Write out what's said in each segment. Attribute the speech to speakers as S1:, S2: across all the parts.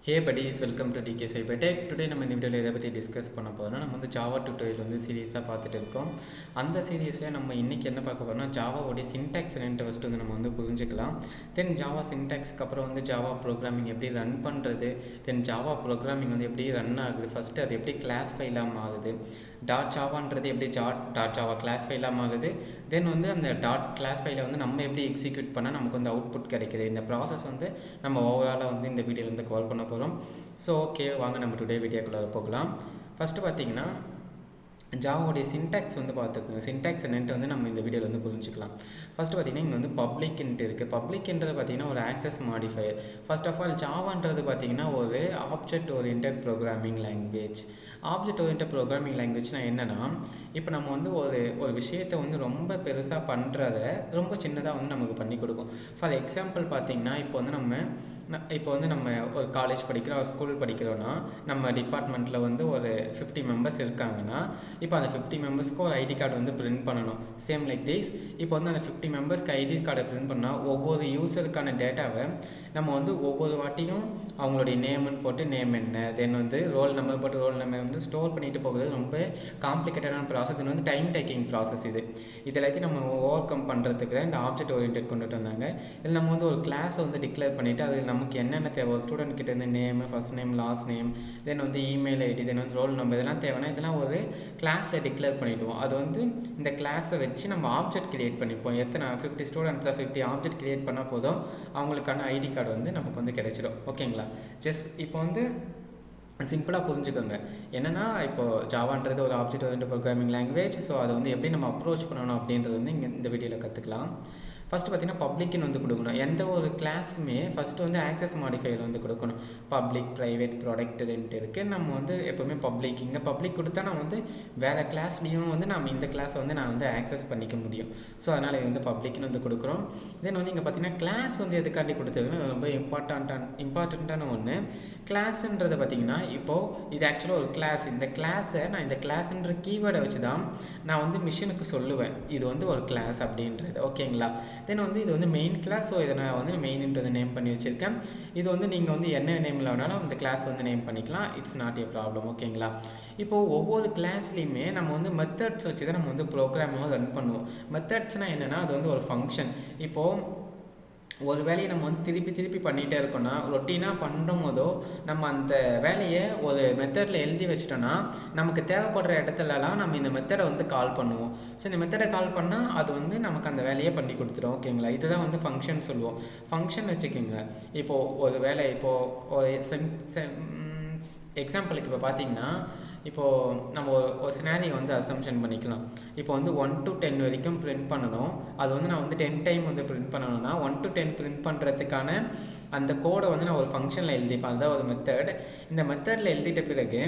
S1: Hey buddies, welcome to dkcybertech. Today நம்ம இந்த வீடியோவில் எதை பற்றி டிஸ்கஸ் பண்ண போகிறோம்னா நம்ம வந்து ஜாவா டியூட்டோரியல் வந்து சீரியஸாக பார்த்துட்டு இருக்கோம். அந்த சீரியஸில் நம்ம இன்றைக்கி என்ன பார்க்க போகிறோம்னா ஜாவாவோடைய சின்டாக்ஸ் என்னென்ட்டு ஃபஸ்ட்டு வந்து நம்ம வந்து புரிஞ்சுக்கலாம். தென் ஜாவா சின்டாக்ஸ்க்கு அப்புறம் வந்து ஜாவா ப்ரோக்ராமிங் எப்படி ரன் பண்ணுறது, தென் ஜாவா ப்ரோக்ராமிங் வந்து எப்படி ரன் ஆகுது, ஃபஸ்ட்டு அது எப்படி கிளாஸ் ஃபைலாக மாறுது, டாட் ஜாவான்றது எப்படி டாட் ஜாவா கிளாஸ் ஃபைலாக மாறுது, தென் வந்து அந்த டாட் கிளாஸ் ஃபைலை வந்து நம்ம எப்படி எக்ஸிக்யூட் பண்ணால் நமக்கு வந்து அவுட்புட் கிடைக்குது. இந்த ப்ராசஸ் வந்து நம்ம ஓவராலாக வந்து இந்த வீடியோவில் வந்து கவர் பண்ண போகிறோம். ஸோ ஓகே, வாங்க நம்ம டுடே வீடியோக்குள்ளே போகலாம். ஃபஸ்ட்டு பார்த்தீங்கன்னா ஜாவாவுடைய சின்டாக்ஸ் வந்து பார்த்துக்கோங்க. சின்டாக்ஸ் என்னென்ட்டு வந்து நம்ம இந்த வீடியோவில் வந்து புரிஞ்சுக்கலாம். ஃபஸ்ட்டு பார்த்தீங்கன்னா இங்கே வந்து பப்ளிக்ன்ட்டு இருக்குது. பப்ளிக்ன்றது பார்த்தீங்கன்னா ஒரு access modifier. First of all ஜாவான்றது பார்த்தீங்கன்னா ஒரு object oriented programming language. Object oriented programming லாங்குவேஜ்னால் என்னென்னா, இப்போ நம்ம வந்து ஒரு விஷயத்தை வந்து ரொம்ப பெருசாக பண்ணுறத ரொம்ப சின்னதாக வந்து நமக்கு பண்ணி கொடுக்கும். ஃபார் எக்ஸாம்பிள் பார்த்தீங்கன்னா இப்போ வந்து நம்ம ஒரு காலேஜ் படிக்கிறோம், ஸ்கூல் படிக்கிறோன்னா நம்ம டிபார்ட்மெண்ட்டில் வந்து ஒரு 50 மெம்பர்ஸ் இருக்காங்கன்னா இப்போ அந்த 50 மெம்பர்ஸ்க்கு ஒரு ஐடி கார்டு வந்து பிரிண்ட் பண்ணணும். சேம் லைக் திஸ், இப்போ வந்து அந்த 50 மெம்பர்ஸ்க்கு ஐடி கார்டை பிரிண்ட் பண்ணால் ஒவ்வொரு யூஸருக்கான டேட்டாவை நம்ம வந்து ஒவ்வொரு வாட்டியும் அவங்களுடைய நேம்னு போட்டு நேம் என்ன, தென் வந்து ரோல் நம்பர் போட்டு ரோல் நம்பர் வந்து ஸ்டோர் பண்ணிட்டு போகிறது ரொம்ப காம்ப்ளிகேட்டடான ப்ராசஸ். இது வந்து டைம் டேக்கிங் ப்ராசஸ். இது எல்லாத்தையும் நம்ம ஓவர் கம் பண்ணுறதுக்கு தான் இந்த ஆப்ஜெக்ட் ஓரியன்டட் கொண்டுட்டு வந்தாங்க. இதில் நம்ம வந்து ஒரு கிளாஸை வந்து டிக்ளேர் பண்ணிவிட்டு அது நமக்கு என்னென்ன தேவை, ஸ்டூடெண்ட் கிட்ட இருந்து name, first name, last name, then வந்து இமெயில் ஐடி, தென் வந்து ரோல் நம்பர், இதெல்லாம் தேவைன்னா இதெல்லாம் ஒரு கிளாஸில் டிக்ளேர் பண்ணிவிடுவோம். அது வந்து இந்த கிளாஸை வச்சு நம்ம ஆப்ஜெக்ட் கிரியேட் பண்ணிப்போம். எத்தனை 50 ஸ்டூடெண்ட்ஸாக 50 ஆப்ஜெக்ட் கிரியேட் பண்ணால் போதும், அவங்களுக்கான ஐடி கார்டு வந்து நமக்கு வந்து கிடைச்சிடும். ஓகேங்களா? ஜஸ்ட் இப்போ வந்து சிம்பிளாக புரிஞ்சுக்கோங்க. என்னென்னா இப்போது ஜாவான்றது ஒரு object oriented programming language. So அதை வந்து எப்படி நம்ம அப்ரோச் பண்ணணும் அப்படின்றது வந்து இங்கே இந்த வீடியோவில் கற்றுக்கலாம். ஃபஸ்ட்டு பார்த்தீங்கன்னா பப்ளிக்னு வந்து கொடுக்கணும். எந்த ஒரு கிளாஸுமே ஃபஸ்ட்டு வந்து ஆக்சஸ் மாடிஃபையர் வந்து கொடுக்கணும். பப்ளிக், ப்ரைவேட், ப்ரொடக்டடுன்ட்டு இருக்குது. நம்ம வந்து எப்போவுமே பப்ளிக், இங்கே பப்ளிக் கொடுத்தா நம்ம வந்து வேறு கிளாஸ்லேயும் வந்து நம்ம இந்த கிளாஸை வந்து நான் வந்து ஆக்சஸ் பண்ணிக்க முடியும். ஸோ அதனால் இது வந்து பப்ளிக்னு வந்து கொடுக்குறோம். தென் வந்து இங்கே பார்த்தீங்கன்னா கிளாஸ் வந்து எதுக்காண்டி கொடுத்ததுன்னா ரொம்ப இம்பார்ட்டண்ட்டான ஒன்று. கிளாஸுன்றதை பார்த்தீங்கன்னா இப்போது இது ஆக்சுவலாக ஒரு கிளாஸ். இந்த கிளாஸை நான் இந்த கிளாஸுன்ற கீவேர்டை வச்சு தான் நான் வந்து மிஷினுக்கு சொல்லுவேன் இது வந்து ஒரு கிளாஸ் அப்படின்றது. ஓகேங்களா? தென் வந்து இது வந்து மெயின் கிளாஸ். ஸோ இதை நான் வந்து மெயின்ன்றது நேம் பண்ணி வச்சுருக்கேன். இது வந்து நீங்கள் வந்து என்ன நேமில் வேணாலும் இந்த கிளாஸ் வந்து நேம் பண்ணிக்கலாம். It's not a problem. ஓகேங்களா? இப்போது ஒவ்வொரு கிளாஸ்லேயுமே நம்ம வந்து மெத்தட்ஸ் வச்சு தான் நம்ம வந்து ப்ரோக்ராமும் ரன் பண்ணுவோம். மெத்தட்ஸ்னால் என்னென்னா அது வந்து ஒரு ஃபங்க்ஷன். இப்போது ஒரு வேலையை நம்ம வந்து திருப்பி பண்ணிகிட்டே இருக்கோம்னா, ரொட்டீனாக பண்ணும் போதோ நம்ம அந்த வேலையை ஒரு மெத்தடில் எழுதி வச்சிட்டோன்னா நமக்கு தேவைப்படுற இடத்துலலாம் நம்ம இந்த மெத்தடை வந்து கால் பண்ணுவோம். ஸோ இந்த மெத்தடை கால் பண்ணால் அது வந்து நமக்கு அந்த வேலையை பண்ணி கொடுத்துரும். ஓகேங்களா? இதுதான் வந்து ஃபங்க்ஷன் சொல்லுவோம். ஃபங்க்ஷன் வச்சுக்கோங்க. இப்போது ஒரு வேலை, இப்போது ஒரு எக்ஸாம்பிளுக்கு இப்போ பார்த்தீங்கன்னா, இப்போது நம்ம ஒரு சினாரியோ வந்து அசம்ஷன் பண்ணிக்கலாம். இப்போ வந்து 1 to 10 வரைக்கும் பிரிண்ட் பண்ணணும். அது வந்து நான் வந்து 10 டைம் வந்து பிரிண்ட் பண்ணணும்னா 1 to 10 பிரிண்ட் பண்ணுறதுக்கான அந்த கோடை வந்து நான் ஒரு ஃபங்க்ஷனில் எழுதிப்பேன். அதுதான் ஒரு மெத்தட். இந்த மெத்தடில் எழுதிட்ட பிறகு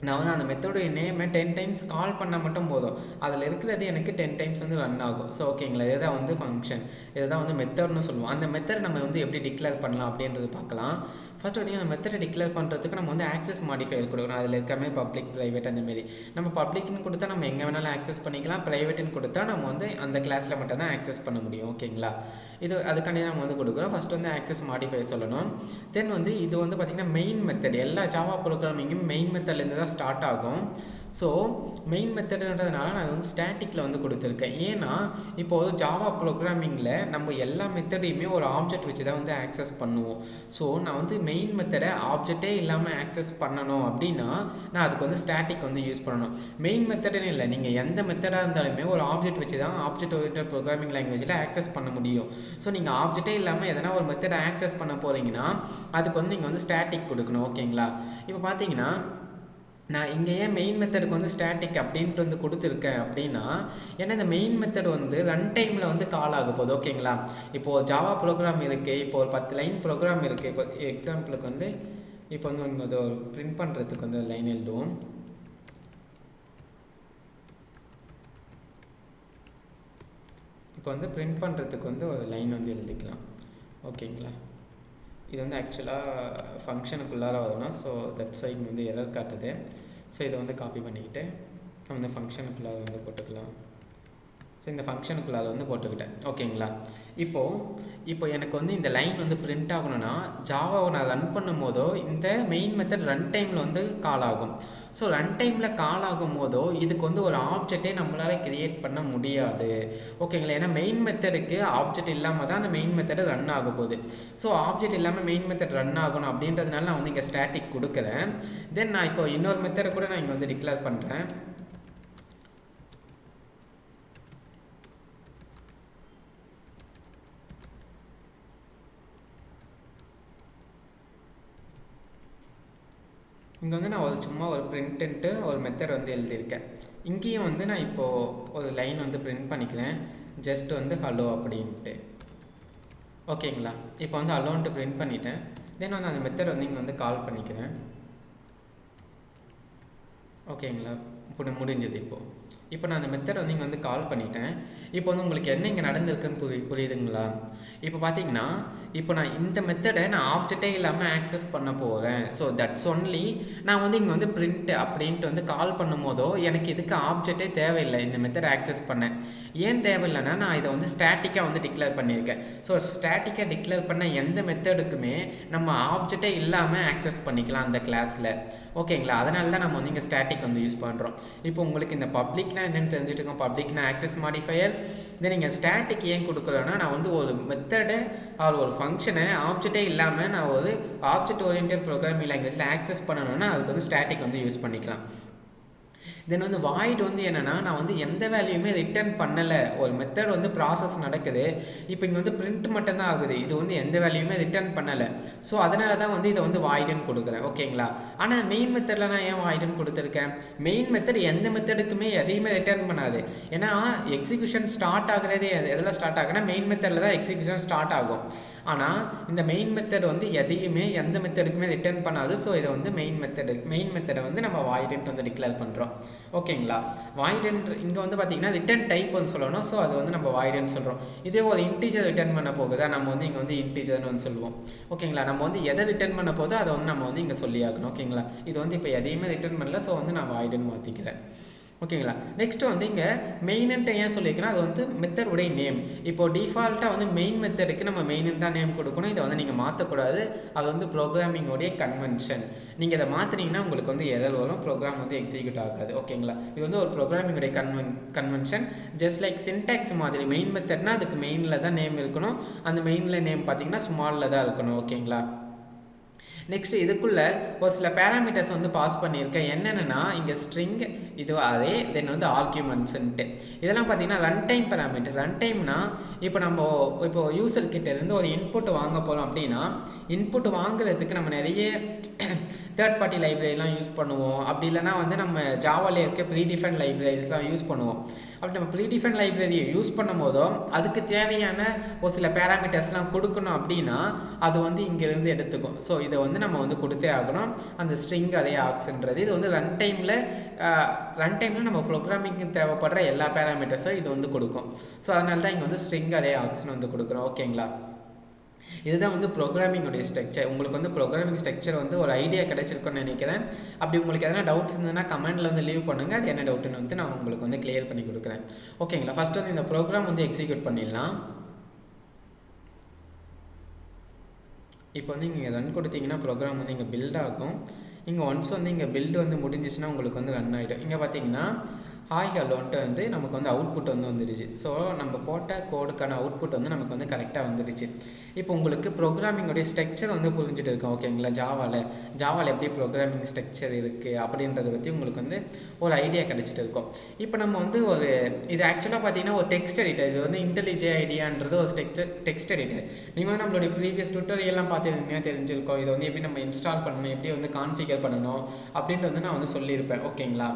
S1: நான் வந்து அந்த மெத்தோடைய நேமை 10 டைம்ஸ் கால் பண்ணால் மட்டும் போதும். அதில் இருக்கிறது எனக்கு 10 டைம்ஸ் வந்து ரன் ஆகும். ஸோ ஓகேங்களா? இதுதான் வந்து ஃபங்க்ஷன். இதுதான் வந்து மெத்தட்னு சொல்லுவோம். அந்த மெத்தட் நம்ம வந்து எப்படி டிக்ளேர் பண்ணலாம் அப்படின்றது பார்க்கலாம். ஃபஸ்ட்டு பார்த்தீங்கன்னா அந்த மெத்தடை டிக்ளேர் பண்ணுறதுக்கு நம்ம வந்து ஆக்சஸ் மாடிஃபையர் கொடுக்கணும். அதில் இருக்காமே பப்ளிக், ப்ரைவேட் அந்தமாரி. நம்ம பப்ளிக்னு கொடுத்தா நம்ம எங்கே வேணாலும் ஆக்சஸ் பண்ணிக்கலாம். ப்ரைவேட்டுன்னு கொடுத்தா நம்ம வந்து அந்த கிளாஸில் மட்டும் தான் ஆக்சஸ் பண்ண முடியும். ஓகேங்களா? அதுக்காண்டி நம்ம வந்து கொடுக்குறோம். ஃபஸ்ட்டு வந்து ஆக்சஸ் மாடிஃபையர் சொல்லணும். தென் வந்து இது வந்து பார்த்திங்கன்னா மெயின் மெத்தட். எல்லா ஜாவா ப்ரோக்ராமிங்கும் மெயின் மெத்தட்லேருந்து தான் ஸ்டார்ட் ஆகும். ஸோ மெயின் மெத்தடுன்றதுனால நான் வந்து ஸ்டாட்டிக்கில் வந்து கொடுத்துருக்கேன். ஏன்னா இப்போது ஜாவா ப்ரோக்ராமிங்கில் நம்ம எல்லா மெத்தடையுமே ஒரு ஆப்ஜெக்ட் வச்சு தான் வந்து ஆக்சஸ் பண்ணுவோம். ஸோ நான் வந்து மெயின் மெத்தடை ஆப்ஜெக்டே இல்லாமல் ஆக்சஸ் பண்ணணும் அப்படின்னா நான் அதுக்கு வந்து ஸ்டாட்டிக் வந்து யூஸ் பண்ணணும். மெயின் மெத்தடுன்னு இல்லை, நீங்கள் எந்த மெத்தடாக இருந்தாலுமே ஒரு ஆப்ஜெக்ட் வச்சு தான் ஆப்ஜெக்ட் ஓரியன்டட் ப்ரோக்ராமிங் லாங்குவேஜில் ஆக்சஸ் பண்ண முடியும். ஸோ நீங்கள் ஆப்ஜெக்டே இல்லாமல் எதனா ஒரு மெத்தடை ஆக்சஸ் பண்ண போகிறீங்கன்னா அதுக்கு வந்து நீங்கள் வந்து ஸ்டாட்டிக் கொடுக்கணும். ஓகேங்களா? இப்போ பார்த்தீங்கன்னா நான் இங்கே ஏன் மெயின் மெத்தடுக்கு வந்து ஸ்டாட்டிக் அப்படின்ட்டு வந்து கொடுத்துருக்கேன் அப்படின்னா, ஏன்னா இந்த மெயின் மெத்தட் வந்து ரன் டைமில் வந்து கால் ஆக போகுது. ஓகேங்களா? இப்போது ஜாவா ப்ரோக்ராம் இருக்குது. இப்போ ஒரு 10 லைன் ப்ரோக்ராம் இருக்குது. இப்போ எக்ஸாம்பிளுக்கு வந்து இப்போ வந்து இங்கே ஒரு பிரிண்ட் பண்ணுறதுக்கு வந்து லைன் எழுதுவோம். இப்போ வந்து பிரிண்ட் பண்ணுறதுக்கு வந்து ஒரு லைன் வந்து எழுதிக்கலாம். ஓகேங்களா? இது வந்து ஆக்சுவலாக ஃபங்க்ஷனுக்குள்ளார வரணும். ஸோ தட்ஸ் வை இங்கே வந்து எரர் காட்டுது. ஸோ இதை வந்து காப்பி பண்ணிக்கிட்டு நம்ம வந்து ஃபங்க்ஷனுக்குள்ளார வந்து போட்டுக்கலாம். ஸோ இந்த ஃபங்க்ஷனுக்குள்ளார வந்து போட்டுக்கிட்டேன். ஓகேங்களா? இப்போ எனக்கு வந்து இந்த லைன் வந்து பிரிண்ட் ஆகணும்னா ஜாவாவை நான் ரன் பண்ணும் போதோ இந்த மெயின் மெத்தட் ரன் டைமில் வந்து கால் ஆகும். ஸோ ரன் டைமில் கால் ஆகும் போதோ இதுக்கு வந்து ஒரு ஆப்ஜெக்டே நம்மளால் கிரியேட் பண்ண முடியாது. ஓகேங்களா? ஏன்னா மெயின் மெத்தடுக்கு ஆப்ஜெக்ட் இல்லாமல் தான் அந்த மெயின் மெத்தடு ரன் ஆக போகுது. ஸோ ஆப்ஜெக்ட் இல்லாமல் மெயின் மெத்தட் ரன் ஆகணும் அப்படின்றதுனால நான் வந்து இங்கே ஸ்டாட்டிக் கொடுக்குறேன். தென் நான் இப்போ இன்னொரு மெத்தடை கூட நான் இங்கே வந்து டிக்ளேர் பண்ணுறேன். இங்கே வந்து நான் சும்மா ஒரு பிரிண்ட்டுன்ட்டு ஒரு மெத்தட் வந்து எழுதியிருக்கேன். இங்கேயும் வந்து நான் இப்போது ஒரு லைன் வந்து பிரிண்ட் பண்ணிக்கிறேன். ஜஸ்ட் வந்து ஹலோ அப்படின்ட்டு. ஓகேங்களா? இப்போ வந்து ஹலோன்ட்டு பிரிண்ட் பண்ணிட்டேன். தென் வந்து அந்த மெத்தட் வந்து இங்கே வந்து கால் பண்ணிக்கிறேன். ஓகேங்களா? முடிஞ்சது. இப்போ நான் அந்த மெத்தட் வந்து இங்கே வந்து கால் பண்ணிட்டேன். இப்போ வந்து உங்களுக்கு என்ன இங்கே நடந்திருக்குன்னு புரியுதுங்களா? இப்போ பார்த்தீங்கன்னா இப்போ நான் இந்த மெத்தடை நான் ஆப்ஜெக்டே இல்லாமல் ஆக்சஸ் பண்ண போகிறேன். ஸோ தட்ஸ் ஒன்லி நான் வந்து இங்கே வந்து பிரிண்ட் அப்படின்ட்டு வந்து கால் பண்ணும் போதோ எனக்கு இதுக்கு ஆப்ஜெக்டே தேவையில்லை இந்த மெத்தடை ஆக்சஸ் பண்ணேன். ஏன் தேவையில்லைன்னா நான் இதை வந்து ஸ்டாட்டிக்காக வந்து டிக்ளேர் பண்ணியிருக்கேன். ஸோ ஸ்டாட்டிக்காக டிக்ளேர் பண்ண எந்த மெத்தடுக்குமே நம்ம ஆப்ஜெக்டே இல்லாமல் ஆக்சஸ் பண்ணிக்கலாம் அந்த கிளாஸில். ஓகேங்களா? அதனால தான் நம்ம வந்து இங்கே ஸ்டாட்டிக் வந்து யூஸ் பண்ணுறோம். இப்போ உங்களுக்கு இந்த பப்ளிக்னா என்னென்னு தெரிஞ்சுட்டு இருக்கோம். பப்ளிக்னா ஆக்சஸ் மாடிஃபையர். இதை நீங்கள் ஸ்டாட்டிக் ஏன் கொடுக்குறோன்னா நான் வந்து ஒரு மெத்தடை ஒரு ஃபங்க்ஷனை ஆப்ஜெக்டே இல்லாமல் நான் ஒரு ஆப்ஜெக்ட் ஓரியன்டட் ப்ரோக்ராமிங் லாங்குவேஜில் ஆக்சஸ் பண்ணணும்னா அதுக்கு வந்து ஸ்டாட்டிக் வந்து யூஸ் பண்ணிக்கலாம். தென் வந்து வாய்டு வந்து என்னென்னா நான் வந்து எந்த வேல்யூமே ரிட்டர்ன் பண்ணலை. ஒரு மெத்தட் வந்து ப்ராசஸ் நடக்குது. இப்போ இங்கே வந்து பிரிண்ட் மட்டும்தான் ஆகுது. இது வந்து எந்த வேல்யூமே ரிட்டர்ன் பண்ணலை. ஸோ அதனால தான் வந்து இதை வந்து வாய்டுன்னு கொடுக்குறேன். ஓகேங்களா? ஆனால் மெயின் மெத்தடில் நான் ஏன் வாய்டுன்னு கொடுத்துருக்கேன்? மெயின் மெத்தட் எந்த மெத்தடுக்குமே எதையுமே ரிட்டர்ன் பண்ணாது. ஏன்னா எக்ஸிக்யூஷன் ஸ்டார்ட் ஆகுறதே எதில் ஸ்டார்ட் ஆகுனா மெயின் மெத்தடில் தான் எக்ஸிக்யூஷன் ஸ்டார்ட் ஆகும். ஆனால் இந்த மெயின் மெத்தட் வந்து எதையுமே எந்த மெத்தடுக்குமே ரிட்டர்ன் பண்ணாது. ஸோ இதை வந்து மெயின் மெத்தடை வந்து நம்ம வாய்டுன்ட்டு வந்து டிக்ளேர் பண்ணுறோம். ஓகேங்களா? வாய்டுன்ற இங்கே வந்து பார்த்தீங்கன்னா ரிட்டர்ன் டைப் வந்து சொல்லணும். ஸோ அது வந்து நம்ம வாய்டுன்னு சொல்கிறோம். இதே ஒரு இன்டீஜர் ரிட்டர்ன் பண்ண போகுதா நம்ம வந்து இங்கே வந்து இன்டீஜர்னு வந்து சொல்லுவோம். ஓகேங்களா? நம்ம வந்து எதை ரிட்டர்ன் பண்ண போதோ அதை வந்து நம்ம வந்து இங்கே சொல்லி ஆகணும். ஓகேங்களா? இது வந்து இப்போ எதையுமே ரிட்டர்ன் பண்ணல. ஸோ வந்து நான் வாய்டுன்னு மாற்றிக்கிறேன். ஓகேங்களா? நெக்ஸ்ட் வந்து இங்கே மெயின்ட்டு ஏன் சொல்லியிருக்கேன்னா அது வந்து மெத்தடுடைய நேம். இப்போ டிஃபால்ட்டாக வந்து மெயின் மெத்தடுக்கு நம்ம மெயின்னு தான் நேம் கொடுக்கணும். இதை வந்து நீங்கள் மாற்றக்கூடாது. அது வந்து ப்ரோக்ராமிங்கோடைய கன்வென்ஷன். நீங்கள் இதை மாற்றினீங்கன்னா உங்களுக்கு வந்து எரர் வரும். ப்ரோக்ராம் வந்து எக்ஸிக்யூட் ஆகாது. ஓகேங்களா? இது வந்து ஒரு ப்ரோக்ராமிங்கோடைய கன்வென்ஷன். ஜஸ்ட் லைக் சின்டாக்ஸ் மாதிரி மெயின் மெத்தட்னா அதுக்கு மெயினில் தான் நேம் இருக்கணும். அந்த மெயினில் நேம் பார்த்தீங்கன்னா ஸ்மாலில் தான் இருக்கணும். ஓகேங்களா? நெக்ஸ்ட் இதுக்குள்ளே ஒரு சில பேராமீட்டர்ஸ் வந்து பாஸ் பண்ணியிருக்கேன். என்னென்னா இங்கே ஸ்ட்ரிங் இது அதே தென் வந்து ஆர்கியூமெண்ட்ஸுன்ட்டு இதெல்லாம் பார்த்தீங்கன்னா ரன் டைம் பேராமீட்டர்ஸ். ரன் டைம்னா இப்போ யூசர்கிட்ட இருந்து ஒரு இன்புட் வாங்க போகிறோம் அப்படின்னா இன்புட் வாங்குறதுக்கு நம்ம நிறைய தேர்ட் பார்ட்டி லைப்ரரிலாம் யூஸ் பண்ணுவோம். அப்படி இல்லைனா வந்து நம்ம ஜாவாவில் இருக்க ப்ரீடிஃபைண்ட் லைப்ரரிஸ்லாம் யூஸ் பண்ணுவோம். அப்படி நம்ம ப்ரீடிஃபைண்ட் லைப்ரரியை யூஸ் பண்ணும் போதோ அதுக்கு தேவையான ஒரு சில பேராமீட்டர்ஸ்லாம் கொடுக்கணும் அப்படின்னா அது வந்து இங்கேருந்து எடுத்துக்கும். ஸோ இதை வந்து நம்ம வந்து கொடுத்தே ஆகணும். அந்த ஸ்ட்ரிங் அதே ஆக்ஸ்ன்றது இது வந்து ரன் டைமில் நம்ம ப்ரோக்ராமிங்க்கு தேவைப்படுற எல்லா பேராமீட்டர்ஸும் இது வந்து கொடுக்கும். ஸோ அதனால தான் இங்கே வந்து ஸ்ட்ரிங் அதே ஆக்ஸ்ன்னு வந்து கொடுக்குறோம். ஓகேங்களா? இதுதான் வந்து ப்ரோக்ராமிங்கோடைய ஸ்ட்ரக்சர். உங்களுக்கு வந்து ப்ரோக்ராமிங் ஸ்ட்ரக்சர் வந்து ஒரு ஐடியா கிடைச்சிருக்குன்னு நினைக்கிறேன். அப்படி உங்களுக்கு எதனா டவுட்ஸ் இருந்ததுன்னா கமெண்ட்டில் வந்து லீவ் பண்ணுங்கள். அது என்ன டவுட்டுன்னு வந்து நான் உங்களுக்கு வந்து கிளியர் பண்ணி கொடுக்குறேன். ஓகேங்களா? ஃபஸ்ட்டு வந்து இந்த ப்ரோக்ராம் வந்து எக்ஸிக்யூட் பண்ணிடலாம். இப்போ வந்து இங்கே ரன் கொடுத்தீங்கன்னா ப்ரோக்ராம் வந்து இங்கே பில்ட் ஆகும். இங்கே ஒன்ஸ் வந்து இங்கே பில்டு வந்து முடிஞ்சிச்சுன்னா உங்களுக்கு வந்து ரன் ஆகிடும். இங்கே பார்த்தீங்கன்னா ஹாய் ஹலோன்ட்டு வந்து நமக்கு வந்து அவுட்புட் வந்து வந்துடுச்சு. ஸோ நம்ம போட்ட கோடுக்கான அவுட்புட் வந்து நமக்கு வந்து கரெக்டாக வந்துடுச்சு. இப்போ உங்களுக்கு ப்ரோக்ராமிங்கோடைய ஸ்ட்ரக்சர் வந்து புரிஞ்சுட்டு இருக்கோம். ஓகேங்களா? ஜாவாவில் எப்படி ப்ரோக்ராமிங் ஸ்ட்ரக்சர் இருக்குது அப்படின்றத பற்றி உங்களுக்கு வந்து ஒரு ஐடியா கிடச்சிட்டு இருக்கும். இப்போ நம்ம வந்து இது ஆக்சுவலாக பார்த்தீங்கன்னா ஒரு டெக்ஸ்ட் எடிட்டர். இது வந்து இன்டெலிஜே ஐடியான்றது ஒரு டெக்ஸ்ட் எடிட்டர். நீங்கள் வந்து நம்மளுடைய ப்ரீவியஸ் டுட்டோரியல்லாம் பார்த்துருந்தீங்கன்னா தெரிஞ்சிருக்கோம். இதை வந்து எப்படி நம்ம இன்ஸ்டால் பண்ணணும், எப்படி வந்து கான்ஃபிகர் பண்ணணும் அப்படின்ட்டு வந்து நான் வந்து சொல்லியிருப்பேன். ஓகேங்களா?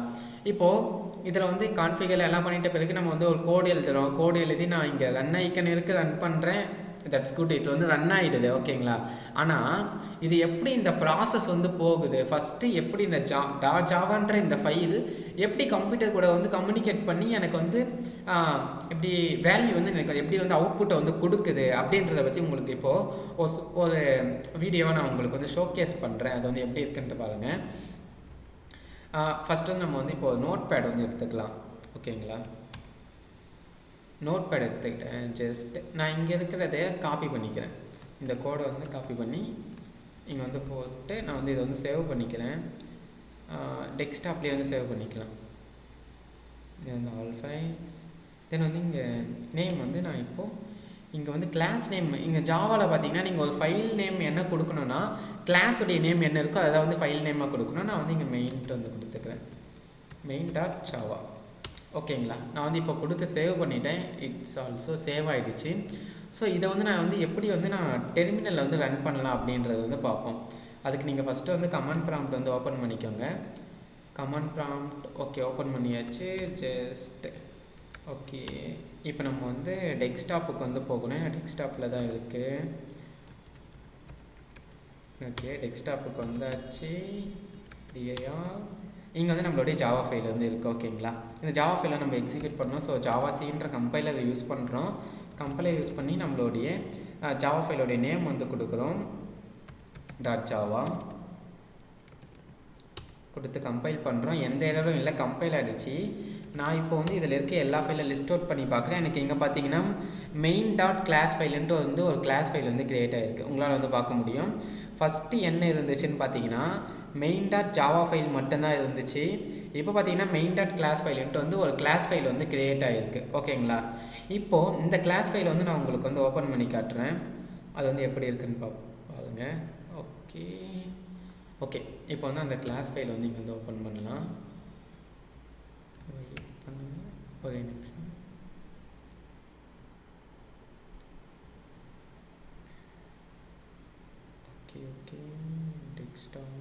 S1: இப்போது இதில் வந்து கான்ஃபிகர் எல்லாம் பண்ணிட்ட பிறகு நம்ம வந்து ஒரு கோடு எழுதுகிறோம். கோடு எழுதி நான் இங்கே ரன் ஐக்கன் இருக்குது, ரன் பண்ணுறேன். That's good. இது வந்து ரன் ஆகிடுது. ஓகேங்களா? ஆனால் இது எப்படி இந்த ப்ராசஸ் வந்து போகுது, ஃபஸ்ட்டு எப்படி இந்த ஜாவான்ற இந்த ஃபைல் எப்படி கம்ப்யூட்டர் கூட வந்து கம்யூனிகேட் பண்ணி எனக்கு வந்து இப்படி வேல்யூ வந்து எனக்கு எப்படி வந்து அவுட்புட்டை வந்து கொடுக்குது அப்படின்றத பற்றி உங்களுக்கு இப்போது ஒரு வீடியோவை நான் உங்களுக்கு வந்து ஷோகேஸ் பண்ணுறேன். அது வந்து எப்படி இருக்குன்ட்டு பாருங்கள். ஃபஸ்ட்டு வந்து நம்ம வந்து இப்போ நோட் பேட் வந்து எடுத்துக்கலாம். ஓகேங்களா? நோட் பேட் எடுத்துக்கிட்டேன். ஜஸ்ட் நான் இங்கே இருக்கிறத காப்பி பண்ணிக்கிறேன். இந்த கோடை வந்து காப்பி பண்ணி இங்கே வந்து போட்டு நான் வந்து இதை வந்து சேவ் பண்ணிக்கிறேன். டெஸ்க்டாப்லேயே வந்து சேவ் பண்ணிக்கலாம். இது வந்து ஆல் ஃபைல்ஸ். தென் வந்து இங்கே நேம் வந்து நான் இப்போது இங்கே வந்து கிளாஸ் நேம் இங்கே ஜாவாவில் பார்த்தீங்கன்னா நீங்கள் ஒரு ஃபைல் நேம் என்ன கொடுக்கணுன்னா கிளாஸுடைய நேம் என்ன இருக்கோ அதை வந்து ஃபைல் நேமாக கொடுக்கணும். நான் வந்து இங்கே மெயின்ட்டு வந்து கொடுத்துக்கிறேன். main.java. ஓகேங்களா, நான் வந்து இப்போ கொடுத்து சேவ் பண்ணிட்டேன். இட்ஸ் ஆல்சோ சேவ் ஆகிடுச்சு. ஸோ இதை வந்து நான் வந்து எப்படி வந்து நான் டெர்மினலில் வந்து ரன் பண்ணலாம் அப்படின்றது வந்து பார்ப்போம். அதுக்கு நீங்கள் ஃபஸ்ட்டு வந்து கமாண்ட் ப்ராம்ப்ட் வந்து ஓப்பன் பண்ணிக்கோங்க. கமாண்ட் ப்ராம்ப்ட் ஓகே ஓப்பன் பண்ணியாச்சு. ஜஸ்ட் ஓகே, இப்போ நம்ம வந்து டெஸ்க்டாப்புக்கு வந்து போகணும். டெஸ்க்டாப்பில் தான் இருக்குது. ஓகே, டெஸ்க்டாப்புக்கு வந்தாச்சு. இங்கே வந்து நம்மளுடைய ஜாவா ஃபைல் வந்து இருக்குது. ஓகேங்களா, இந்த ஜாவா ஃபைலை நம்ம எக்ஸிக்யூட் பண்ணோம். ஸோ ஜாவா சின்ற கம்பைலர் யூஸ் பண்ணுறோம். கம்பைலர் யூஸ் பண்ணி நம்மளுடைய ஜாவா ஃபைலோடைய நேம் வந்து கொடுக்குறோம். .java கொடுத்து கம்பைல் பண்ணுறோம். எந்த எரரும் இல்லை, கம்பைல் ஆகிடுச்சு. நான் இப்போ வந்து இதில் இருக்க எல்லா ஃபைலை லிஸ்ட் அவுட் பண்ணி பார்க்குறேன். எனக்கு இங்கே பார்த்தீங்கன்னா main.class ஃபைலுன்ட்டு வந்து ஒரு கிளாஸ் ஃபைல் வந்து க்ரியேட் ஆகிருக்கு. உங்களால் வந்து பார்க்க முடியும். ஃபஸ்ட்டு என்ன இருந்துச்சுன்னு பார்த்தீங்கன்னா main.java ஃபைல் மட்டும்தான் இருந்துச்சு. இப்போ பார்த்தீங்கன்னா main.class ஃபைலுன்ட்டு வந்து ஒரு கிளாஸ் ஃபைல் வந்து க்ரியேட் ஆகிருக்கு. ஓகேங்களா, இப்போது இந்த கிளாஸ் ஃபைல் வந்து நான் உங்களுக்கு வந்து ஓப்பன் பண்ணி காட்டுறேன். அது வந்து எப்படி இருக்குன்னு பாருங்கள். ஓகே ஓகே, இப்போ வந்து அந்த கிளாஸ் ஃபைல் வந்து இங்கே வந்து ஓப்பன் பண்ணலாம். வெயிட் பண்ணுங்கள் ஒரே நிமிஷம். ஓகே ஓகே, டெஸ்க்டாப்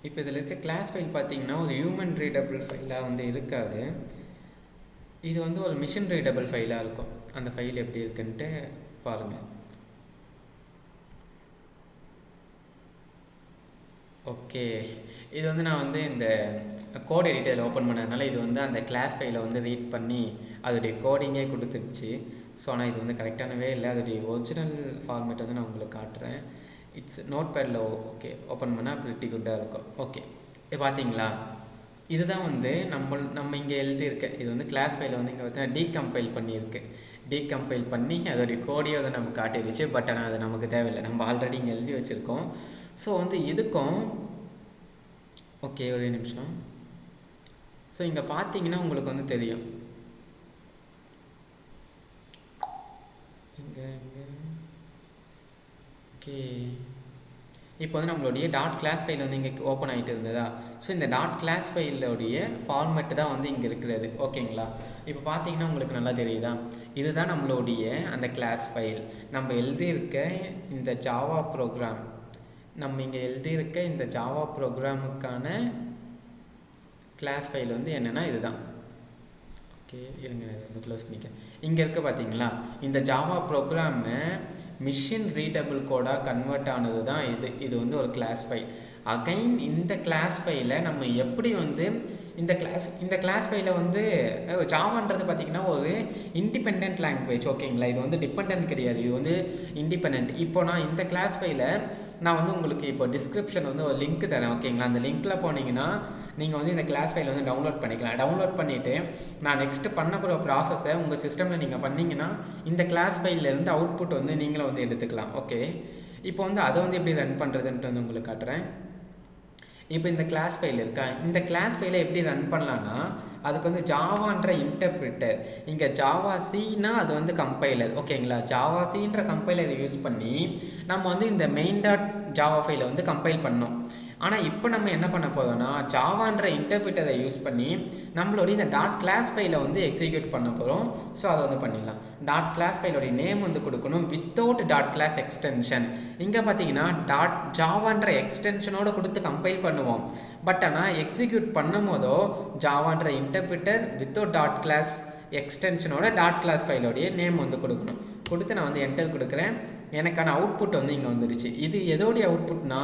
S1: இப்போ இதில் இருக்க கிளாஸ் ஃபைல் பார்த்தீங்கன்னா ஒரு ஹியூமன் ரீடபிள் ஃபைலாக வந்து இருக்காது. இது வந்து ஒரு மிஷின் ரீடபிள் ஃபைலாக இருக்கும். அந்த ஃபைல் எப்படி இருக்குன்ட்டு பாருங்கள். ஓகே, இது வந்து நான் வந்து இந்த கோட் எடிட்டரில் ஓப்பன் பண்ணதுனால இது வந்து அந்த கிளாஸ் ஃபைலை வந்து ரீட் பண்ணி அதோடைய கோடிங்கே கொடுத்துருச்சு. ஸோ ஆனால் இது வந்து கரெக்டானவே இல்லை. அதோடைய ஒரிஜினல் ஃபார்மேட் வந்து நான் உங்களுக்கு காட்டுறேன். இட்ஸ் நோட் பேடில் ஓகே ஓப்பன் பண்ணால் ப்ரிட்டி குட்டாக இருக்கும். ஓகே, இது பார்த்தீங்களா, இதுதான் வந்து நம்ம இங்கே எழுதியிருக்க இது வந்து கிளாஸ் ஃபைலை வந்து இங்கே பார்த்தீங்கன்னா டீகம்பைல் பண்ணியிருக்கு. டீகம்பைல் பண்ணி அதோடைய கோடியை வந்து நம்ம காட்டிடுச்சு. பட் ஆனால் அது நமக்கு தேவையில்லை, நம்ம ஆல்ரெடி இங்கே எழுதி வச்சுருக்கோம். ஸோ வந்து இதுக்கும் ஓகே ஒரு நிமிஷம். ஸோ இங்கே பார்த்தீங்கன்னா உங்களுக்கு வந்து தெரியும். இங்கே ஓகே, இப்போ வந்து நம்மளுடைய .class ஃபைல் வந்து இங்கே ஓப்பன் ஆகிட்டு இருந்ததா. ஸோ இந்த .class ஃபைலோடைய ஃபார்மேட்டு தான் வந்து இங்கே இருக்கிறது. ஓகேங்களா, இப்போ பார்த்தீங்கன்னா உங்களுக்கு நல்லா தெரியுதா, இதுதான் நம்மளுடைய அந்த கிளாஸ் ஃபைல். நம்ம எழுதியிருக்க இந்த ஜாவா ப்ரோக்ராம், நம்ம இங்கே எழுதியிருக்க இந்த ஜாவா ப்ரோக்ராமுக்கான கிளாஸ் ஃபைல் வந்து என்னென்னா இதுதான். ஓகே இருங்க, வந்து க்ளோஸ் பண்ணிக்கிறேன். இங்கே இருக்க பார்த்தீங்களா, இந்த ஜாவா ப்ரோக்ராமு மிஷின் ரீடபிள் கோடாக கன்வெர்ட் ஆனது தான் இது வந்து ஒரு கிளாஸ் ஃபைல். அகைன் இந்த கிளாஸ் ஃபைலை நம்ம எப்படி வந்து இந்த கிளாஸ் ஃபைலை வந்து ஜாவான்றது பார்த்திங்கன்னா ஒரு இண்டிபெண்ட் லாங்குவேஜ். ஓகேங்களா, இது வந்து டிபெண்ட் கிடையாது, இது வந்து இண்டிபெண்ட். இப்போ நான் இந்த கிளாஸ் ஃபைலை நான் வந்து உங்களுக்கு இப்போ டிஸ்கிரிப்ஷன் வந்து ஒரு லிங்க் தரேன். ஓகேங்களா, அந்த லிங்க்கில் போனீங்கன்னா நீங்கள் வந்து இந்த கிளாஸ் ஃபைலை வந்து டவுன்லோட் பண்ணிக்கலாம். டவுன்லோட் பண்ணிவிட்டு நான் நெக்ஸ்ட்டு பண்ண போகிற ப்ராசஸை உங்கள் சிஸ்டமில் நீங்கள் பண்ணிங்கன்னா இந்த கிளாஸ் ஃபைல்லேருந்து அவுட்புட் வந்து நீங்களும் வந்து எடுத்துக்கலாம். ஓகே, இப்போ வந்து அதை வந்து எப்படி ரன் பண்ணுறதுன்ட்டு வந்து உங்களுக்கு காட்டுறேன். இப்போ இந்த கிளாஸ் ஃபைல் இருக்கா, இந்த கிளாஸ் ஃபைலை எப்படி ரன் பண்ணலான்னா அதுக்கு வந்து ஜாவான்ற இன்டர்பிரிட்டர், இங்கே ஜாவா சின்னா அது வந்து கம்பைலர். ஓகேங்களா, ஜாவா சின்ற கம்பைலரை யூஸ் பண்ணி நம்ம வந்து இந்த main.java ஃபைலை வந்து கம்பைல் பண்ணோம். ஆனால் இப்போ நம்ம என்ன பண்ண போகிறோம்னா ஜாவான்ற இன்டர்பிரிட்டரை யூஸ் பண்ணி நம்மளுடைய இந்த .class ஃபைலை வந்து எக்ஸிக்யூட் பண்ண போகிறோம். ஸோ அதை வந்து பண்ணிடலாம். .class ஃபைலோடைய நேம் வந்து கொடுக்கணும் வித்தவுட் .class எக்ஸ்டென்ஷன். இங்கே பார்த்தீங்கன்னா ஜாவான்ற எக்ஸ்டென்ஷனோடு கொடுத்து கம்பைல் பண்ணுவோம். பட் ஆனால் எக்ஸிக்யூட் பண்ணும் போதோ ஜாவான்ற இன்டர்பிரிட்டர் வித்தவுட் .class எக்ஸ்டென்ஷனோட .class ஃபைலோடைய நேம் வந்து கொடுக்கணும். கொடுத்து நான் வந்து என்டர் கொடுக்குறேன். எனக்கான அவுட்புட் வந்து இங்கே வந்துடுச்சு. இது எதோடைய அவுட்புட்னா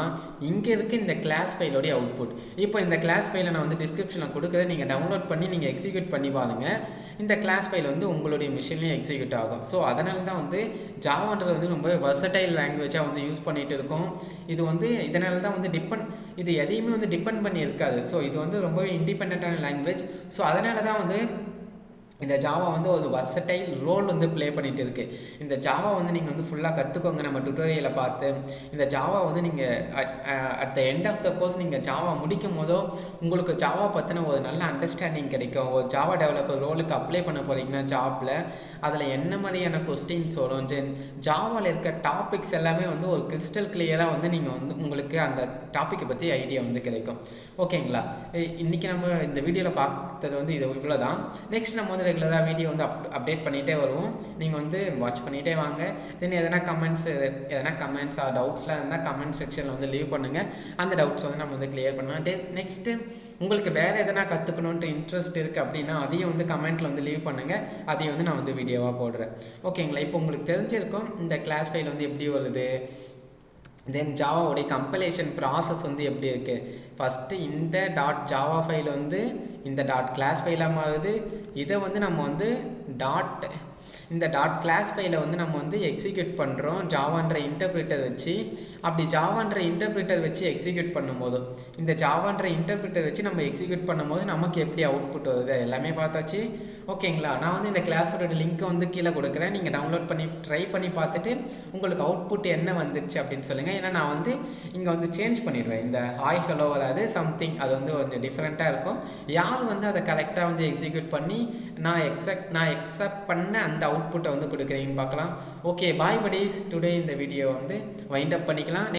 S1: இங்கே இருக்க இந்த கிளாஸ் ஃபைலோடைய அவுட்புட். இப்போ இந்த கிளாஸ் ஃபைலை நான் வந்து டிஸ்கிரிப்ஷனில் கொடுக்குறேன், நீங்கள் டவுன்லோட் பண்ணி நீங்கள் எக்ஸிக்யூட் பண்ணி பாருங்கள். இந்த கிளாஸ் ஃபைல் வந்து உங்களுடைய மிஷின்லேயும் எக்ஸிக்யூட் ஆகும். ஸோ அதனால தான் வந்து ஜாவான்றது வந்து ரொம்ப வெர்சடைல் லாங்குவேஜாக வந்து யூஸ் பண்ணிகிட்டு இருக்கோம். இது வந்து இதனால தான் வந்து இது எதையுமே வந்து டிபெண்ட் பண்ணி இருக்காது. ஸோ இது வந்து ரொம்பவே இண்டிபெண்ட்டான லாங்குவேஜ். ஸோ அதனால தான் வந்து இந்த ஜாவா வந்து ஒரு வர்சடைல் ரோல் வந்து ப்ளே பண்ணிகிட்டு இருக்குது. இந்த ஜாவா வந்து நீங்கள் வந்து ஃபுல்லாக கற்றுக்கோங்க. நம்ம டுட்டோரியலை பார்த்து இந்த ஜாவா வந்து நீங்கள் at the end of the course நீங்கள் ஜாவா முடிக்கும் போதோ உங்களுக்கு ஜாவா பற்றின ஒரு நல்ல அண்டர்ஸ்டாண்டிங் கிடைக்கும். ஒரு ஜாவா டெவலப்பர் ரோலுக்கு அப்ளை பண்ண போகிறீங்கன்னா ஜாப்பில் அதில் என்ன மாதிரியான கொஸ்டின்ஸ் வரும், ஜாவாவில் இருக்க டாபிக்ஸ் எல்லாமே வந்து ஒரு கிறிஸ்டல் கிளியராக வந்து நீங்கள் வந்து உங்களுக்கு அந்த டாப்பிக்கை பற்றி ஐடியா வந்து கிடைக்கும். ஓகேங்களா? இன்றைக்கி நம்ம இந்த வீடியோவில் பார்த்தது வந்து இது இவ்வளோ தான். நெக்ஸ்ட் நம்ம வந்து ரெகுலராக வீடியோ வந்து அப்டேட் பண்ணிகிட்டே வருவோம். நீங்கள் வந்து வாட்ச் பண்ணிகிட்டே வாங்க. தென் எதனா கமெண்ட்ஸ் டவுட்ஸ்லாம் இருந்தால் கமெண்ட் செக்ஷனில் வந்து லீவ் பண்ணுங்கள். அந்த டவுட்ஸ் வந்து நம்ம வந்து கிளியர் பண்ணலாம். நெக்ஸ்ட்டு உங்களுக்கு வேறு எதனா கற்றுக்கணுன்ட்டு இன்ட்ரெஸ்ட் இருக்குது அப்படின்னா அதையும் வந்து கமெண்ட்டில் வந்து லீவ் பண்ணுங்கள். அதையும் வந்து நான் வந்து வீடியோவாக போடுறேன். ஓகேங்களா? இப்போ உங்களுக்கு தெரிஞ்சிருக்கும் இந்த கிளாஸ் ஃபைல் வந்து எப்படி வருது, தென் ஜாவாவுடைய கம்பைலேஷன் ப்ராசஸ் வந்து எப்படி இருக்குது. ஃபஸ்ட்டு இந்த .java ஃபைல் வந்து இந்த .class ஃபைலாக மாறுது. இதை வந்து நம்ம வந்து இந்த .class ஃபைலை வந்து நம்ம வந்து எக்ஸிக்யூட் பண்ணுறோம் ஜாவான்ற இன்டர்பிரிட்டர் வச்சு. அப்படி ஜாவான்ற இன்டர்பிரிட்டர் வச்சு எக்ஸிக்யூட் பண்ணும்போது இந்த ஜாவான்ற இன்டர்பிரிட்டர் வச்சு நம்ம எக்ஸிக்யூட் பண்ணும்போது நமக்கு எப்படி அவுட்புட் வருது எல்லாமே பார்த்தாச்சு. ஓகேங்களா? நான் வந்து இந்த கிளாஸ் ஃபைலோட லிங்க்கை வந்து கீழே கொடுக்குறேன். நீங்கள் டவுன்லோட் பண்ணி ட்ரை பண்ணி பார்த்துட்டு உங்களுக்கு அவுட்புட் என்ன வந்துச்சு அப்படின்னு சொல்லுங்கள். ஏன்னா நான் வந்து இங்கே வந்து சேஞ்ச் பண்ணிடுவேன். இந்த ஹாய் ஹலோ வராது, சம்திங் அது வந்து கொஞ்சம் டிஃப்ரெண்ட்டாக இருக்கும். யார் வந்து அதை கரெக்டாக வந்து எக்ஸிக்யூட் பண்ணி நான் எக்ஸப்ட் பண்ண அந்த அவுட்புட்டை வந்து கொடுக்குறீங்கன்னு பார்க்கலாம். ஓகே, பாய் படிஸ். டுடே இந்த வீடியோ வந்து வைண்ட் அப் பண்ணிக்கலாம்.